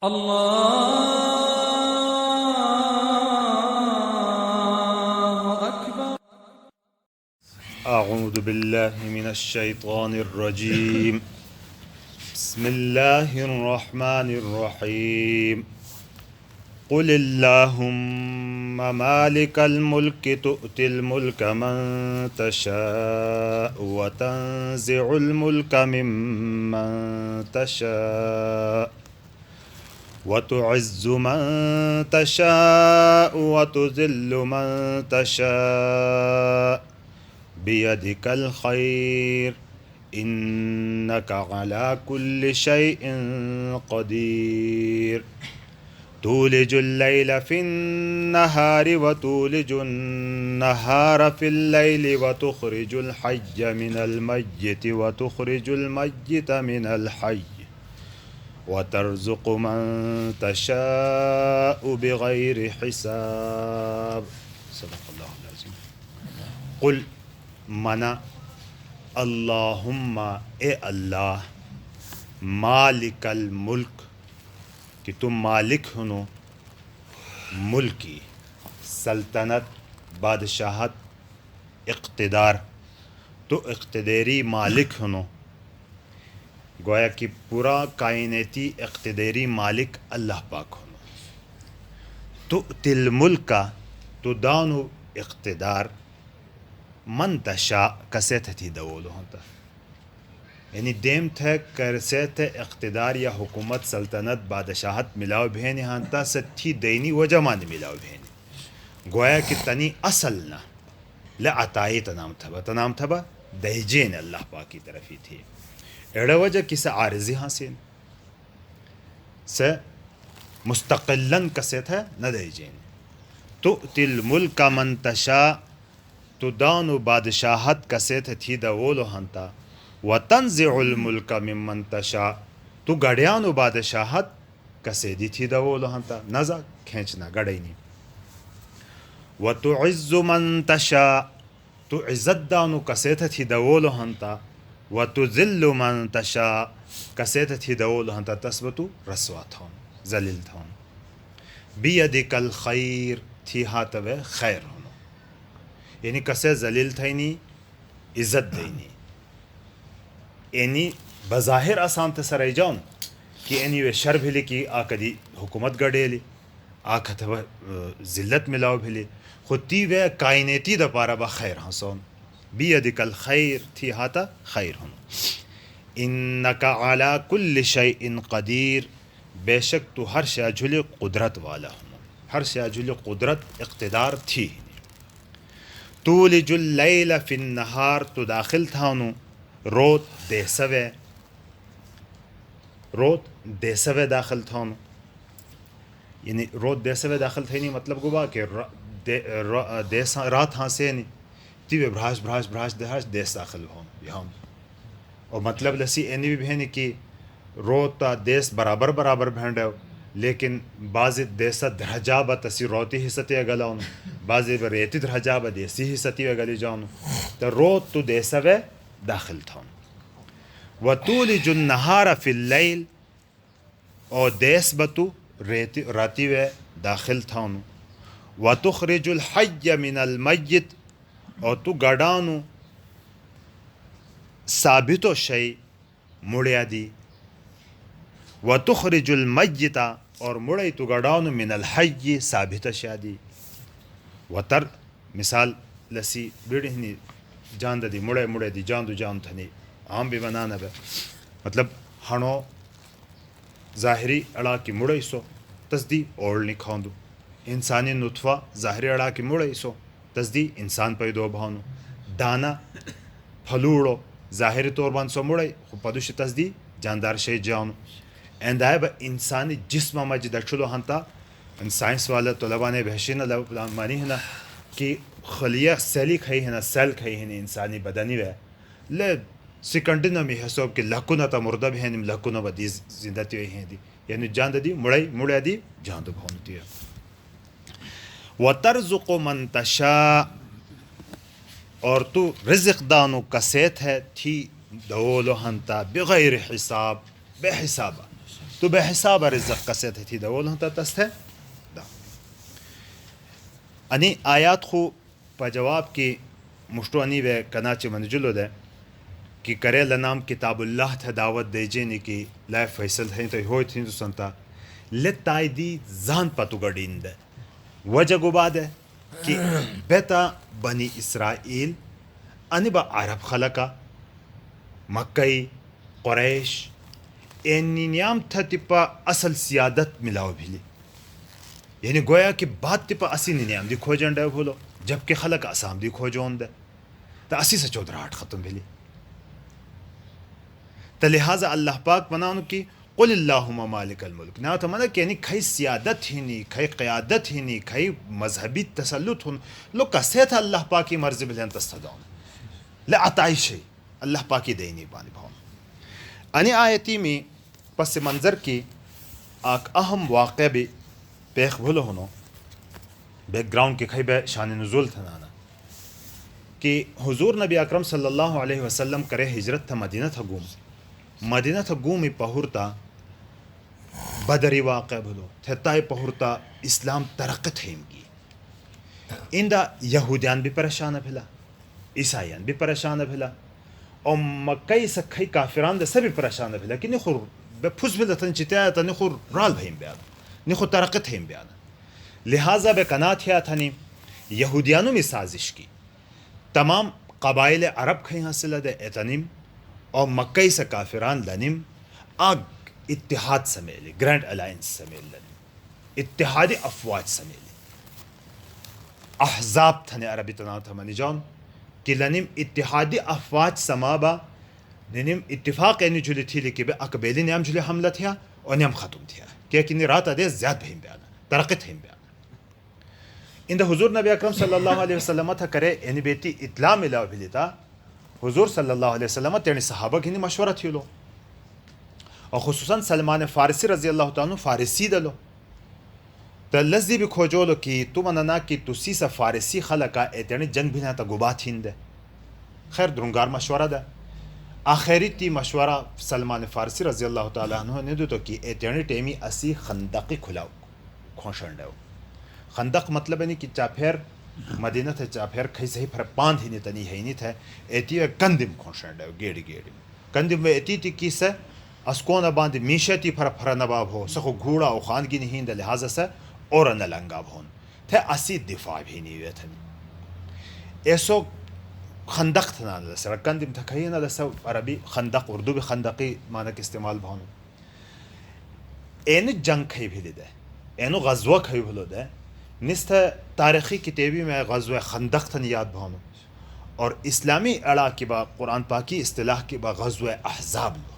الله أكبر. أعوذ بالله من الشيطان الرجيم. بسم الله الرحمن الرحيم. قل اللهم مالك الملك تؤتي الملك من تشاء وتنزع الملك ممن تشاء وتعز من تشاء وتذل من تشاء بيدك الخير إنك على كل شيء قدير تولج الليل في النهار وتولج النهار في الليل وتخرج الحي من الميت وتخرج الميت من الحي وترزق من تشاء بغير حساب صدق اللہ العظیم. قل منا اللہم اے اللہ مالک الملک کہ تم مالک ہنو ملکی سلطنت بادشاہت اقتدار تو اقتداری مالک ہنو گویا کہ پورا کائناتی اقتداری مالک اللہ پاک ہنو تو تل ملک تو دانو اقتدار من تشاء کسیت تھی دولو ہوتا یعنی دیم تھے کرسیت اقتدار یا حکومت سلطنت بادشاہت ملاو بہنی ہانتا ستھی دینی وجہ مانی ملاو بہنی گویا کہ تنی اصل نہ لعطائی تنام تھبا دہجین اللہ پاک کی طرفی تھی ایڑا وجہ کسا عارضی حاصل سے مستقلن کسیت ہے نہ دہجین تؤتی الملک من تشاء تو دانو بادشاہت کسیت تھی دولو ہانتا وتنزع الملک ممن تشاء تو گڑیانو بادشاہت کسیدی تھی دولو ہانتا نزا کھینچنا گڑی نہیں وتعز من تشاء تو عزت دانو کسیت تھی دولو ہانتا وتذل من تشاء کسیت تھی دولو ہانتا تثبتو رسوا تھون ذلیل تھون بیدک الخیر تھی ہاتوے خیر ہونو یعنی کسے ذلیل تھینی عزت دینی یعنی بظاہر آسان تسرائی جاؤن کہ اینی وے شر بھلی کی آکدی حکومت گڑے لی آکھت ذلت ملاو بھلی خود تی وے کائنیتی دا پارا با خیر ہنسون بیدک الخیر تھی ہاتا خیر ہن انکا علا کل شیء قدیر بے شک تو ہر شے جھلی قدرت والا ہن ہر شے جھلی قدرت اقتدار تھی تولج اللیل فی النہار تو داخل تھانو روت دیسوے داخل تھانو یعنی روت دیسوے داخل تھینی مطلب گوا کہ رات ہاں سے نہیں تیوے بھراش دیس داخل ہوں یہاں اور مطلب لسی اینی بھی بہنی کہ روتا دیس برابر بھینڈ ہے لیکن بعضی دیسا درجہ با تسی روتی حصتی اگلاؤن بعضی با ریتی درجہ با دیسی حصتی اگلی جاؤن تو روت تو دیسوے داخل تھون وتولج النہار فی اللیل اور دیس بتو راتی وے داخل تھون وتخرج الحی من المیت اور تو گڑانو ثابتو شئی مڑیا دی وتخرج المیت اور مڑی تو گڑانو من الحی ثابت شادی وتر مثال لسی بیڑی جان دی مڑے دی جان تھنی عام بھی بنانا بے مطلب ہنو ظاہری اڑا کی مڑے سو تصدی اوڑنی کھاندو انسانی نطفہ ظاہری اڑا کی مڑے سو تصدی انسان پیدو بھانو دانا پھلوڑو ظاہری طور بان سو مڑے خو پدوش تصدی جاندار شے جانو اندائے با انسانی جسم مجد اچھلو ہنتا ان سائنس والا طلبہ نے بحشین مانی ہے نا کہ خلیہ سیلی کھائی ہے نا سیل کھائی ہے نا انسانی بدنی وے لے سیکنڈنا می حساب کہ لکونا تا مردہ بھی ہیں لکونا با دی زندتی ہوئی ہیں دی یعنی جان دی مڑے دی جان دو بھونتی ہے وَتَرْزُقُ مَنْ تَشَاءُ اور تو رزق دانو کسیت ہے تھی دولو ہنتا بغیر حساب بے حسابہ تو تو بے حساب رزق قصت تھی دول ہوں تست ہے دا انی آیات خو پا جواب کی مشتو انی بے کناچ منجلو دے کہ کرے لنام کتاب اللہ تھا دعوت دے جینی کی لائف فیصل ہیں تو ہوئی تھی تو سنتا لتائی دی زان پتو گڑین دے وجہ گبا دے کہ بیتا بنی اسرائیل انی با عرب خلقا مکئی قریش اینی نیام تھا تپا اصل سیادت ملاو بھیلی یعنی گویا کہ بات تپا اسی نیام دی کھوجن دے بھولو جبکہ خلق اسام دی کھوجون دے تا اسی سے چودراہٹ ختم بھیلی تا لہذا اللہ پاک منانو کی قل اللہم مالک الملک نا تو منا کہ یعنی کھئی سیادت ہی نہیں کھئی قیادت ہی نہیں کھئی مذہبی تسلط ہن لو کسے تھا اللہ پاکی مرضی بلین تستدون لعطائی شئی اللہ پاکی دینی بانی بھون انی آیتی میں پس منظر کی آک اہم واقع بھی پیخ بھولو ہنو بیک گراؤنڈ کے کھئی بے شان نزول تھا نانا کہ حضور نبی اکرم صلی اللہ علیہ وسلم کرے ہجرت تھا مدینہ تھا گومی پہورتا بدری واقع بھولو تھتائی پہورتا اسلام ترقت ہے امگی اندہ یہودیان بھی پریشان بھلا عیسائیان بھی پریشان بھلا اور مکئی سکھئی کافران دے سبھی پریشان بھلا کہ نخور بے پھس بھلا تن چتیا تا نخور رال بھیم بیان نخور ترقت ہے بیان لہٰذا بے کنات ہیا تھنی یہودیانوں میں سازش کی تمام قبائل عرب کھئی حاصلہ دے اتنیم اور مکئی سے کافران لنیم آگ اتحاد سمیلی گرینڈ الائنس سمیل لنیم اتحادی افواج سمیلی احزاب تھنے عربی تناو تھا منی جان کہ لنیم اتحادی افواج سمابا نیم اتفاق اینی جلی تھی لیکن بے اکبیلی نیم جلی حملہ تھیا اور نیم ختم تھیا کہ نی رات دے زیاد بہیم بیانا ترقت ہیم بیانا اندہ حضور نبی اکرم صلی اللہ علیہ وسلم تھا کرے یعنی بیتی اطلاع ملاو بھی لیتا حضور صلی اللہ علیہ وسلم تیرنی صحابہ کی مشورہ تھی لو اور خصوصاً سلمان فارسی رضی اللہ تعالیٰ فارسی دلو تا لذی بھی کھوجو لو کہ تو مننا کہ تو سی سا فارسی خلقا ایتیرنی جنگ بھی ناتا گبات ہین دے خیر درنگار مشورہ دے آخری تی مشورہ سلمان فارسی رضی اللہ تعالیٰ عنہ نے دو تو کہ ایتیرنی ٹیمی اسی خندقی کھلاو کھونشن دے خندق مطلب ہے نہیں کہ چاپھر مدینہ تھا چاپھر کھئی صحیح پر پاند ہی نہیں تنی ہے نہیں تھا ایتی ہے کندم کھونشن دے گیڑی کندم میں ایتی تی کی سے اسکون باندھ میشتی پر نباب ہو سخو گھوڑا او خانگی نہیں دے لہذا سے اور نلنگاب ہون تھے اسی دفاع بھی نہیں ہوئے تھے ایسو خندق تھا نا لسر کندم تھا کھئی نا لسر عربی خندق اردو بھی خندقی معنی کے استعمال بھونو اینو جنگ کھئی بھی دے اینو غزوہ کھئی بھلو دے نست تاریخی کتابی میں غزوہ خندق تھا یاد بھونو اور اسلامی اڑا کی با قرآن پاکی اصطلاح کی با غزوہ احزاب لو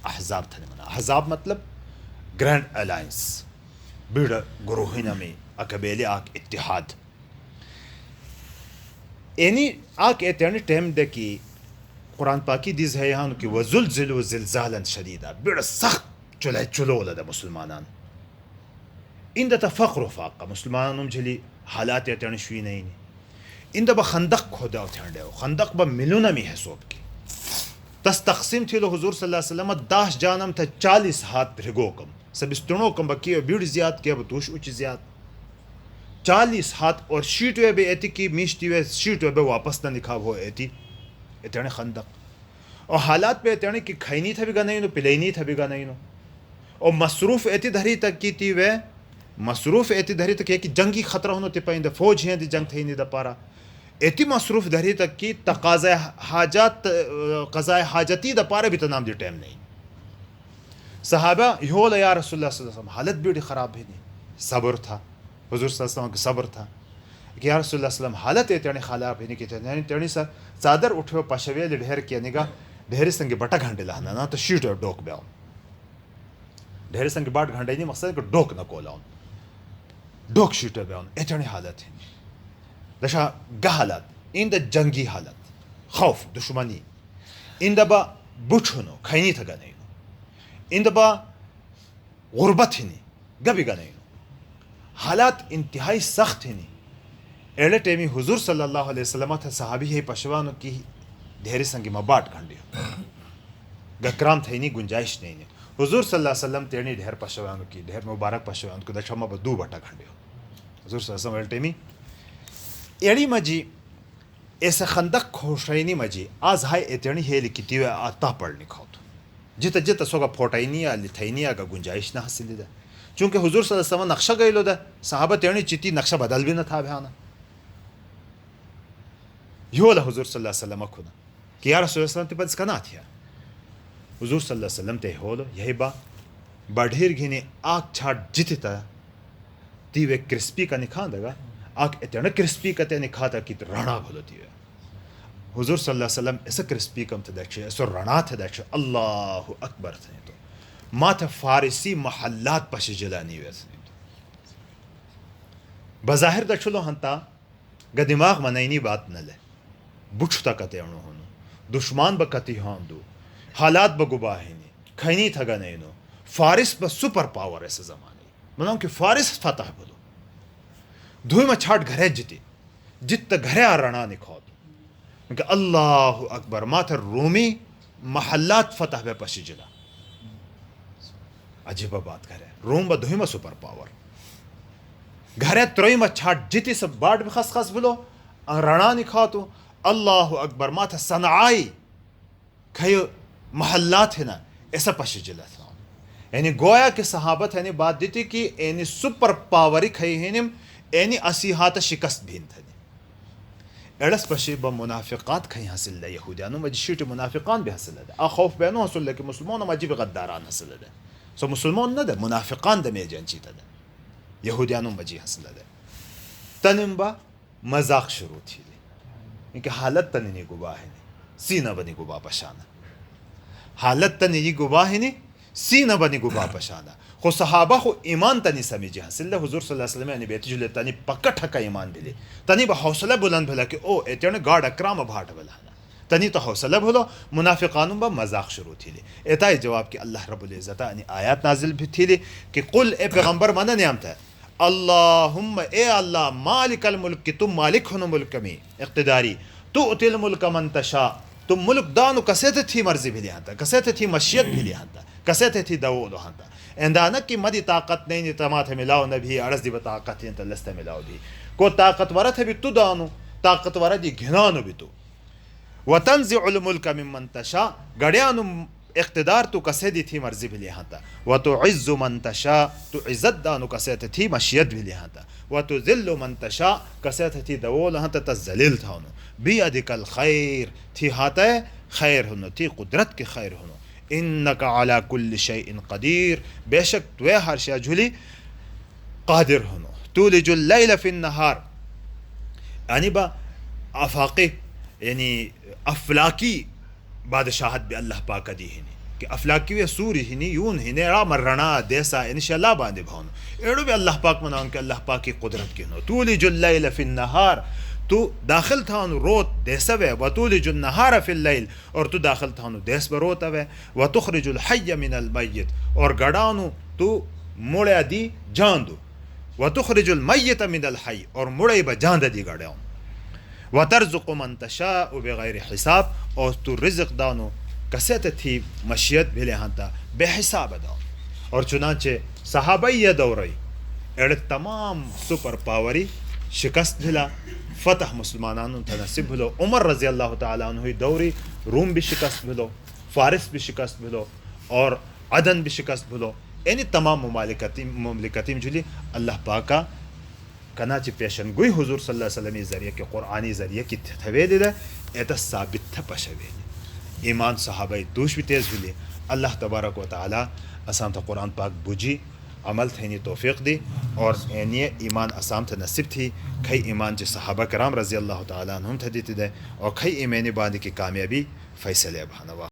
احزاب تھا منا احزاب مطلب گرینڈ الائنس بیڑ گروہینا میں اکبیلی آک اتحاد اینی آک ایتیانی ٹیم دے کی قرآن پاکی دیز ہے یہاں کی وزلزلو زلزالا شدیدہ بیڑ سخت چلو لدہ مسلمانان اندہ تا فقر و فاقہ مسلمانانوں جھلی حالات ایتیانی شوی نہیں اندہ با خندق کھودا اتھانڈے ہو خندق با ملونا می حسوب کی تس تقسیم تھی لو حضور صلی اللہ علیہ وسلم 10 جانم تھا 40 ہاتھ رگو کم سب استنوں کم بکی بیڑ زیاد کیا بتوش اچ زیاد 40 ہاتھ اور شیٹ وے بے ایتی کی میشتی وے شیٹ وے بے واپس نہ نکھاب ہو ایتی ایتیانی خندق اور حالات پہ ایتیانی کی کھائنی تھا بھی گا نہیں نو پلینی تھا بھی گا نہیں نو اور مصروف ایتی دھری تک کی تھی وے مصروف ایتی دھری تک کہ جنگی خطرہ ہونو تی پائندہ فوج ہیں دی جنگ تھا ہی نہیں دا پارا ایتی مصروف دھری تک کی تقاضۂ حاجات قضائے حاجتی دا پارا بھی تنام دی ٹیم نہیں صحابہ یہولا یا رسول اللہ صلی اللہ علیہ وسلم حالت بیڑی خراب بھی نہیں صبر تھا حضور صلی اللہ علیہ وسلم کا صبر تھا کہ یا رسول اللہ صلی اللہ علیہ وسلم حالت ایتیانی خراب بھی نہیں کی تھا یعنی تیرنی سا چادر اٹھو پاشویہ لی ڈھیر کیا نگا ڈھیری سنگی بٹا گھنٹے لہنا نا تو شیٹ اور ڈوک بیاؤں ڈھیری سنگی بٹ گھنٹے نہیں مقصد ہے کہ ڈوک نہ کولاؤں ڈوک شیٹ اور بیاؤں ایتیانی حالت ہے دشا گہ حالات ان دا جنگی حالت خوف دشمنی ان دا با بچھنو کھینی تھا گا نہیں ان دا با غربت ہی نہیں گبی گا نہیں حالات انتہائی سخت ہی نہیں ایڑے ٹیمی حضور صلی اللہ علیہ وسلم تھا صحابی ہے پشوانو کی ڈھیری سنگی مباٹ گھنڈی گکرام تھا ہی نہیں گنجائش نہیں حضور صلی اللہ علیہ وسلم تیرنی ڈھیر پشوانو کی ڈھیر مبارک پشوان کو دشما بدو بٹا گھنڈیو حضور صلی اللہ علیہ وسلم ٹیمی ایڑی مجی ایسے خندق کھوشرینی مجی آز ہائی ایترنی ہیلی کیتی ہوئے آتا پڑھنی کھوتو جتا جتا سوگا پھوٹائنی یا لتھائنی یا گنجائش نہ حاصل دا چونکہ حضور صلی اللہ علیہ وسلم نقشہ گئی لو دا صحابہ تیرنی چیتی نقشہ بدل بھی نہ تھا بھانا یو اللہ حضور صلی اللہ علیہ وسلم کھنا کہ یا رسول اللہ علیہ وسلم تی پس کنا تھیا حضور صلی اللہ علیہ وسلم تے ہولو یہی با بڑھیر گھینی آگ چھاٹ جتی تا تیوے کرسپی کا نکھان دگا آگ اتنا کرسپی کا تے نکھاتا کی رانا بھولو تیوے حضور صلی اللہ علیہ وسلم ایسا کرسپی کم تھا دیکھشے ایسا رانا تھا دیکھشے اللہ اکبر تھا تو ما تھا فارسی محلات پش جلانی ویسے بظاہر دا چلو ہنتا گا دماغ منائنی بات نہ لے بچھتا کتے انو ہونو دشمان با کتی ہوندو حالات با گباہینی کھینی تھگا نینو فارس با سپر پاور ایسے زمانی مناؤں کہ فارس فتح بلو دھوئی میں چھاٹ گھرے جتی جت گھرے آرانا نکھو دو کہ اللہ اکبر ماتر رومی محلات فتح بے پشی جلا عجیبہ بات کرے روم با دھوئی میں سپر پاور گھرے تروئی میں چھاٹ جتی سب باٹ بھی خس خس بلو رانا نکھو تو اللہ اکبر ماتر صنعائی کھئیو محلات ہے نا ایسا پشی جلا تھا یعنی گویا کہ صحابت ہے بات دیتی کہ یعنی سپر پاوری کھئی ہیں یعنی اسیحات شکست بھین تھا ایڑس پشی با منافقات کھئی حاصل لے یہودیانو مجی شیٹ منافقان بھی حاصل لے آخوف بینو حاصل لے کہ مسلمانو مجی بھی غداران حاصل لے سو مسلمان نہ دے منافقان دے میں جنچی تا دے یہودیانو مجی حاصل لے تنم با مزاق شروع تھی لے کیونکہ حالت تنینی گباہ ہے سینہ بنی گباہ پشانا حالت تنینی گباہ ہے سینہ بنی گباہ پشانا خو صحابہ خو ایمان تنی سمیجی حاصل لے حضور صلی اللہ علیہ وسلم یعنی بیتی جو لے تنی پکٹ حقا ایمان بھی لے تنی با حوصلہ بلند بھلا کہ او ایتیانے گاڑ اکرام بھاٹ بلا تنی تو حوصلہ بھلو منافقانوں با مذاق شروع تھی لے ایتائی جواب کہ اللہ رب العزت یعنی آیات نازل بھی تھی لے کہ قل اے پیغمبر مانا نیام تھا اللہم اے اللہ مالک الملک کی تم مالک ہنو ملک میں اقتداری تو اتی الملک من تشا تم ملک دانو کسے تھی مرضی بھی لیا تھا کسے تھی مشیت بھی لیا تھا کسے تھی دو لو تھا اندانا کی مدی طاقت نہیں تمات ملاو نبی عرض دی بطاقت انت لست ملاو دی کو طاقت ورت ہے بھی تو دانو طاقت ورت دی گھنانو بھی تو وتنزع الملک من من تشا گڑیانو اقتدار تو کسے دی تھی مرضی بھی لیا تھا وتعز من تشا تو عزت دانو کسے تھی مشیت بھی لیا تھا وتذل من تشا کسے تھی دو لو تھا ذلیل تھا بیدک الخیر تھی ہاتھ خیر ہنو تھی قدرت کے خیر ہنو انکا علی کل شیء قدیر بے شک تو ہر شے جھلی قادر ہنو تولج اللیل فی النہار یعنی با افاقی یعنی افلاکی بادشاہت بھی اللہ پاک دی ہنی کہ افلاکی وی سوری ہنی یون ہنی را مرنا دیسا انشاءاللہ باندے بھونو ایڑو بھی اللہ پاک مناؤں کہ اللہ پاک کی قدرت کی ہنو تولج اللیل فی النہار تو داخل تھا روت دیسا وے وتولج النہار فی اللیل اور تو داخل تھا دیس بروتا وے وتخرج الحی من المیت اور گڑانو تو مڑے دی جاندو وتخرج المیت من الحی اور مڑے با جاند دی گڑاؤں وترزق من تشاء بغیر حساب اور تو رزق دانو کسیت تھی مشیت بھی لہانتا بے حساب داؤں اور چنانچہ صحابہ یہ دوری ایڑ تمام سپر پاوری شکست بھلا فتح مسلمانانوں تنصیب بھلو عمر رضی اللہ تعالیٰ عنہ دوری روم بھی شکست بھلو فارس بھی شکست بھلو اور عدن بھی شکست بھلو یعنی تمام مملکتیم جلی اللہ پاکا کناچی پیشن گوئی حضور صلی اللہ علیہ وسلم ذریعے کے قرآنی ذریعے کی تھویلی دے ایتا ثابت تھا پشویلی ایمان صحابہ دوش بھی تیز بھلی اللہ تبارک و تعالیٰ اسام تا قرآن پاک بجی عمل تھینی توفیق دی اور اینی ایمان اسام تھا نصیب تھی کئی ایمان جی صحابہ کرام رضی اللہ تعالیٰ عنہم تھا دیتی دے اور کئی ایمانی باندی کی کامیابی فیصلے بھانا